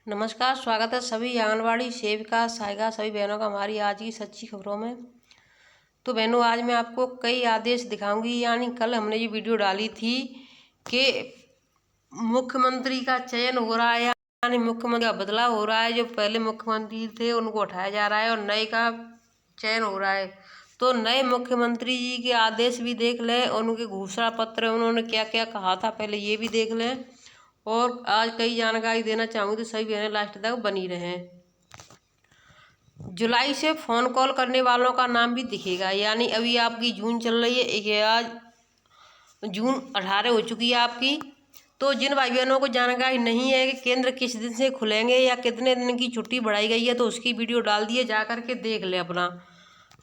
नमस्कार, स्वागत है सभी आंगनवाड़ी सेविका सहायिका सभी बहनों का हमारी आज की सच्ची खबरों में। तो बहनों, आज मैं आपको कई आदेश दिखाऊंगी। यानी कल हमने ये वीडियो डाली थी कि मुख्यमंत्री का चयन हो रहा है, यानी मुख्यमंत्री का बदलाव हो रहा है। जो पहले मुख्यमंत्री थे उनको हटाया जा रहा है और नए का चयन हो रहा है। तो नए मुख्यमंत्री जी के आदेश भी देख लें और उनके घोषणा पत्र उन्होंने क्या क्या कहा था पहले ये भी देख लें। और आज कई जानकारी देना चाहूँगी, तो सभी बहनें लास्ट तक बनी रहें। जुलाई से फ़ोन कॉल करने वालों का नाम भी दिखेगा। यानी अभी आपकी जून चल रही है, एक आज जून 18 हो चुकी है आपकी। तो जिन भाई बहनों को जानकारी नहीं है कि केंद्र किस दिन से खुलेंगे या कितने दिन की छुट्टी बढ़ाई गई है, तो उसकी वीडियो डाल दिए, जा कर के देख ले अपना।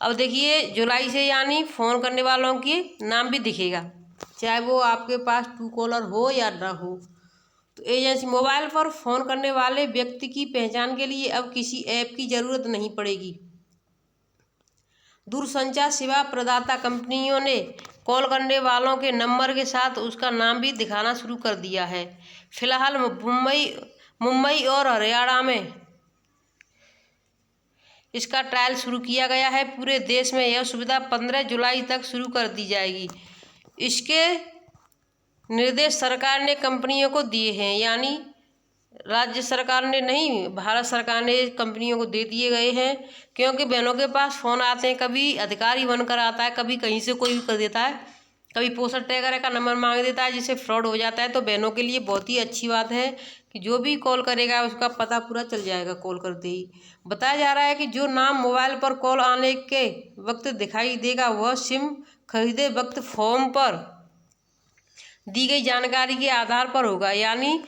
अब देखिए, जुलाई से यानी फ़ोन करने वालों की नाम भी दिखेगा, चाहे वो आपके पास ट्रू कॉलर हो या ना हो। तो एजेंसी मोबाइल पर फ़ोन करने वाले व्यक्ति की पहचान के लिए अब किसी ऐप की ज़रूरत नहीं पड़ेगी। दूरसंचार सेवा प्रदाता कंपनियों ने कॉल करने वालों के नंबर के साथ उसका नाम भी दिखाना शुरू कर दिया है। फिलहाल मुंबई और हरियाणा में इसका ट्रायल शुरू किया गया है। पूरे देश में यह सुविधा 15 जुलाई तक शुरू कर दी जाएगी। इसके निर्देश सरकार ने कंपनियों को दिए हैं, यानी राज्य सरकार ने नहीं, भारत सरकार ने कंपनियों को दे दिए गए हैं। क्योंकि बहनों के पास फ़ोन आते हैं, कभी अधिकारी बनकर आता है, कभी कहीं से कोई भी कर देता है, कभी पोस्टर टैगर का नंबर मांग देता है, जिससे फ्रॉड हो जाता है। तो बहनों के लिए बहुत ही अच्छी बात है कि जो भी कॉल करेगा उसका पता पूरा चल जाएगा कॉल करते ही। बताया जा रहा है कि जो नाम मोबाइल पर कॉल आने के वक्त दिखाई देगा वह सिम खरीदे वक्त फॉर्म पर दी गई जानकारी के आधार पर होगा। यानी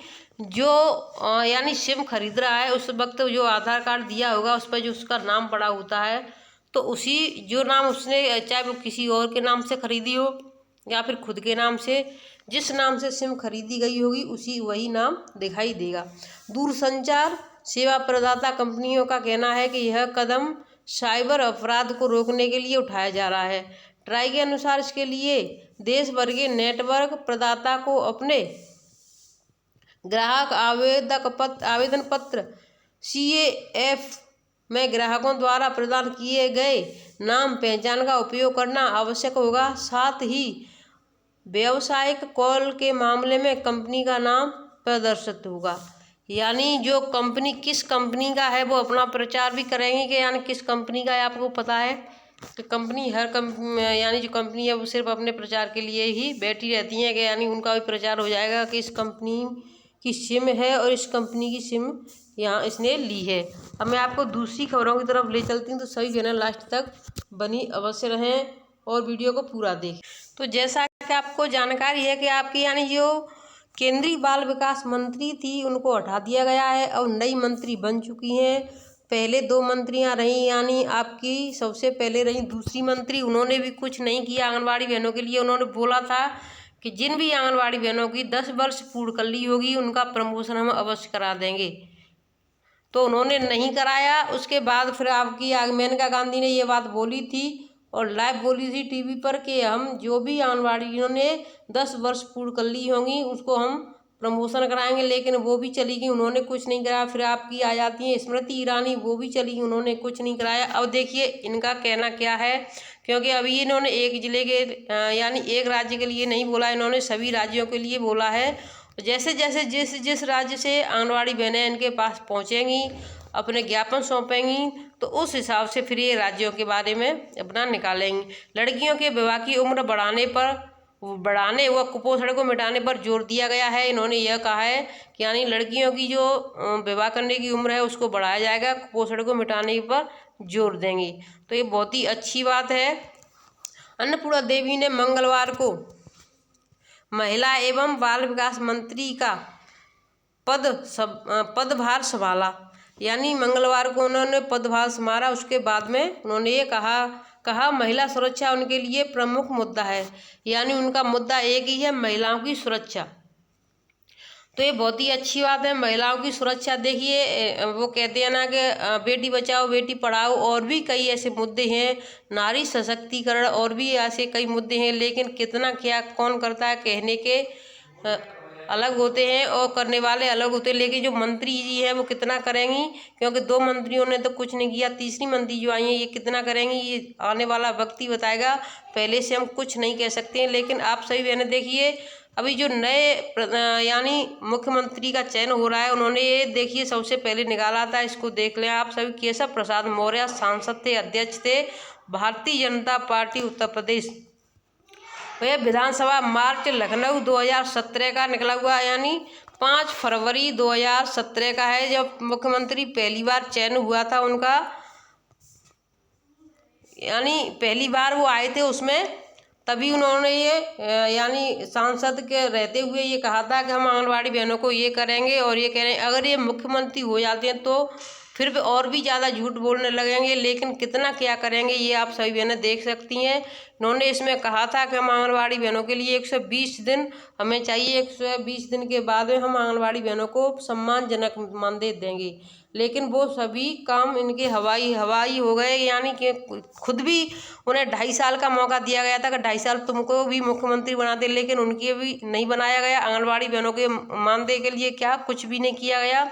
सिम खरीद रहा है उस वक्त जो आधार कार्ड दिया होगा उस पर जो उसका नाम पड़ा होता है, तो उसी जो नाम उसने, चाहे वो किसी और के नाम से खरीदी हो या फिर खुद के नाम से, जिस नाम से सिम खरीदी गई होगी वही नाम दिखाई देगा। दूरसंचार सेवा प्रदाता कंपनियों का कहना है कि यह कदम साइबर अपराध को रोकने के लिए उठाया जा रहा है। ट्राई के अनुसार इसके लिए देश भर के नेटवर्क प्रदाता को अपने ग्राहक आवेदन पत्र CAF में ग्राहकों द्वारा प्रदान किए गए नाम पहचान का उपयोग करना आवश्यक होगा। साथ ही व्यावसायिक कॉल के मामले में कंपनी का नाम प्रदर्शित होगा। यानी जो कंपनी किस कंपनी का है वो अपना प्रचार भी करेंगे कि यानी किस कंपनी का है। आपको पता है कि कंपनी यानी जो कंपनी है वो सिर्फ अपने प्रचार के लिए ही बैठी रहती हैं, कि यानी उनका भी प्रचार हो जाएगा कि इस कंपनी की सिम है और इस कंपनी की सिम यहाँ इसने ली है। अब मैं आपको दूसरी खबरों की तरफ ले चलती हूँ, तो सभी बहनें लास्ट तक बनी अवश्य रहें और वीडियो को पूरा देखें। तो जैसा कि आपको जानकारी है कि आपकी यानी जो केंद्रीय बाल विकास मंत्री थी उनको हटा दिया गया है और नई मंत्री बन चुकी हैं। पहले 2 मंत्रियां रहीं, यानी आपकी सबसे पहले रही दूसरी मंत्री, उन्होंने भी कुछ नहीं किया आंगनवाड़ी बहनों के लिए। उन्होंने बोला था कि जिन भी आंगनवाड़ी बहनों की 10 वर्ष पूर्ण कर ली होगी उनका प्रमोशन हम अवश्य करा देंगे, तो उन्होंने नहीं कराया। उसके बाद फिर आपकी मेनका गांधी ने ये बात बोली थी और लाइव बोली थी टीवी पर कि हम जो भी आंगनवाड़ियों ने 10 वर्ष पूर्ण कर ली होंगी उसको हम प्रमोशन कराएंगे, लेकिन वो भी चली गई, उन्होंने कुछ नहीं कराया। फिर आपकी आ जाती है स्मृति ईरानी, वो भी चली गई, उन्होंने कुछ नहीं कराया। अब देखिए इनका कहना क्या है, क्योंकि अभी इन्होंने एक जिले के यानी एक राज्य के लिए नहीं बोला, इन्होंने सभी राज्यों के लिए बोला है। जैसे जैसे जिस राज्य से आंगनवाड़ी बहनें इनके पास पहुँचेंगी, अपने ज्ञापन सौंपेंगी, तो उस हिसाब से फिर ये राज्यों के बारे में अपना निकालेंगी। लड़कियों के विवाह की उम्र बढ़ाने व कुपोषण को मिटाने पर जोर दिया गया है। इन्होंने यह कहा है कि यानी लड़कियों की जो विवाह करने की उम्र है उसको बढ़ाया जाएगा, कुपोषण को मिटाने पर जोर देंगी। तो ये बहुत ही अच्छी बात है। अन्नपूर्णा देवी ने मंगलवार को महिला एवं बाल विकास मंत्री का पदभार संभाला। यानी मंगलवार को उन्होंने पदभार संभाला। उसके बाद में उन्होंने ये कहा महिला सुरक्षा उनके लिए प्रमुख मुद्दा है। यानी उनका मुद्दा एक ही है, महिलाओं की सुरक्षा। तो ये बहुत ही अच्छी बात है, महिलाओं की सुरक्षा। देखिए वो कहते हैं ना कि बेटी बचाओ बेटी पढ़ाओ, और भी कई ऐसे मुद्दे हैं, नारी सशक्तिकरण, और भी ऐसे कई मुद्दे हैं, लेकिन कितना क्या कौन करता है कहने के अलग होते हैं और करने वाले अलग होते हैं, लेकिन जो मंत्री जी हैं वो कितना करेंगी, क्योंकि 2 मंत्रियों ने तो कुछ नहीं किया, तीसरी मंत्री जो आई हैं ये कितना करेंगी ये आने वाला वक्त ही बताएगा। पहले से हम कुछ नहीं कह सकते हैं। लेकिन आप सभी बहनें देखिए, अभी जो नए यानी मुख्यमंत्री का चयन हो रहा है, उन्होंने ये देखिए सबसे पहले निकाला था, इसको देख लें आप सभी। केशव प्रसाद मौर्य सांसद थे, अध्यक्ष थे, भारतीय जनता पार्टी उत्तर प्रदेश। वह विधानसभा मार्च लखनऊ 2017 का निकला हुआ, यानी 5 फरवरी 2017 का है जब मुख्यमंत्री पहली बार चयन हुआ था उनका, यानी पहली बार वो आए थे उसमें, तभी उन्होंने ये यानी सांसद के रहते हुए ये कहा था कि हम आंगनबाड़ी बहनों को ये करेंगे और ये करें। अगर ये मुख्यमंत्री हो जाते हैं तो फिर भी और भी ज़्यादा झूठ बोलने लगेंगे, लेकिन कितना क्या करेंगे ये आप सभी बहनें देख सकती हैं। इन्होंने इसमें कहा था कि हम आंगनबाड़ी बहनों के लिए 120 दिन हमें चाहिए, 120 दिन के बाद में हम आंगनबाड़ी बहनों को सम्मानजनक मानदेय देंगे, लेकिन वो सभी काम इनके हवाई हो गए। यानी कि खुद भी उन्हें 2.5 साल का मौका दिया गया था कि 2.5 साल तुमको भी मुख्यमंत्री बना दे, लेकिन उनके भी नहीं बनाया गया। आंगनबाड़ी बहनों के मानदेय के लिए क्या कुछ भी नहीं किया गया,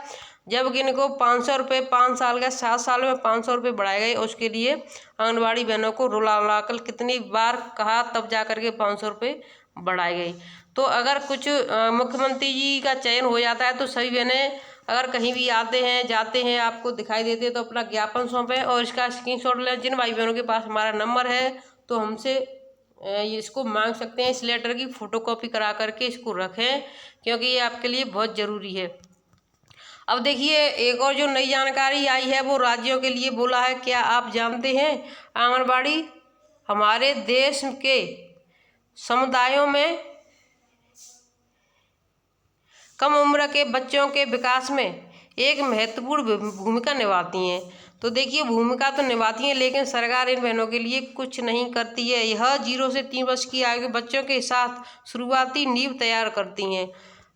जबकि इनको 500 रुपये 5 साल का 7 साल में 500 रुपये बढ़ाए गए। उसके लिए आंगनबाड़ी बहनों को रुला कर कितनी बार कहा, तब जा कर के 500 रुपये बढ़ाए गए। तो अगर कुछ मुख्यमंत्री जी का चयन हो जाता है तो सभी बहनें अगर कहीं भी आते हैं जाते हैं आपको दिखाई देते हैं तो अपना ज्ञापन सौंपें और इसका स्क्रीनशॉट लें। जिन भाई बहनों के पास हमारा नंबर है तो हमसे इसको मांग सकते हैं, इस लेटर की फ़ोटोकॉपी करा करके इसको रखें, क्योंकि ये आपके लिए बहुत ज़रूरी है। अब देखिए एक और जो नई जानकारी आई है वो राज्यों के लिए बोला है। क्या आप जानते हैं आंगनबाड़ी हमारे देश के समुदायों में कम उम्र के बच्चों के विकास में एक महत्वपूर्ण भूमिका निभाती हैं। तो देखिए भूमिका तो निभाती हैं, लेकिन सरकार इन बहनों के लिए कुछ नहीं करती है। यह 0 से 3 वर्ष की आयु के बच्चों के साथ शुरुआती नींव तैयार करती हैं,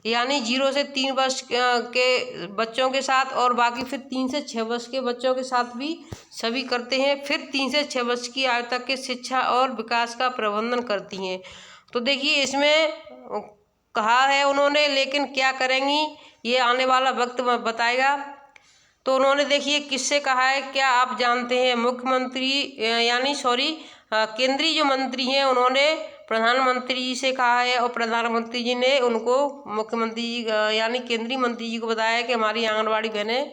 यानी 0 से 3 वर्ष के बच्चों के साथ, और बाकी फिर 3 से 6 वर्ष के बच्चों के साथ भी सभी करते हैं। फिर 3 से 6 वर्ष की आयु तक के शिक्षा और विकास का प्रबंधन करती हैं। तो देखिए इसमें कहा है उन्होंने, लेकिन क्या करेंगी ये आने वाला वक्त बताएगा। तो उन्होंने देखिए किससे कहा है, क्या आप जानते हैं? मुख्यमंत्री केंद्रीय जो मंत्री हैं उन्होंने प्रधानमंत्री जी से कहा है, और प्रधानमंत्री जी ने उनको मुख्यमंत्री जी यानी केंद्रीय मंत्री जी को बताया है कि हमारी आंगनबाड़ी बहनें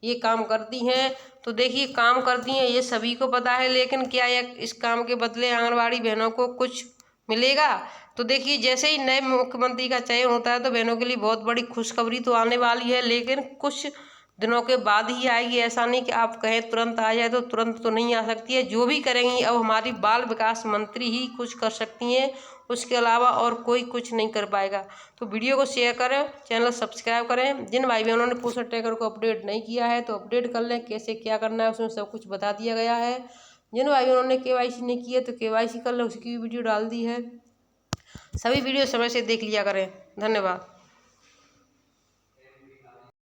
ये काम करती हैं। तो देखिए काम करती हैं ये सभी को पता है, लेकिन क्या इस काम के बदले आंगनबाड़ी बहनों को कुछ मिलेगा? तो देखिए जैसे ही नए मुख्यमंत्री का चयन होता है तो बहनों के लिए बहुत बड़ी खुशखबरी तो आने वाली है, लेकिन कुछ दिनों के बाद ही आएगी। ऐसा नहीं कि आप कहें तुरंत आ जाए, तो तुरंत तो नहीं आ सकती है। जो भी करेंगी अब हमारी बाल विकास मंत्री ही कुछ कर सकती हैं, उसके अलावा और कोई कुछ नहीं कर पाएगा। तो वीडियो को शेयर करें, चैनल सब्सक्राइब करें। जिन भाई बहनों ने पोस्टर ट्रैकर को अपडेट नहीं किया है तो अपडेट कर लें, कैसे क्या करना है उसमें सब कुछ बता दिया गया है। जिन भाई बहनों ने KYC नहीं की है तो KYC कर लें, उसकी भी वीडियो डाल दी है। सभी वीडियो समय से देख लिया करें। धन्यवाद।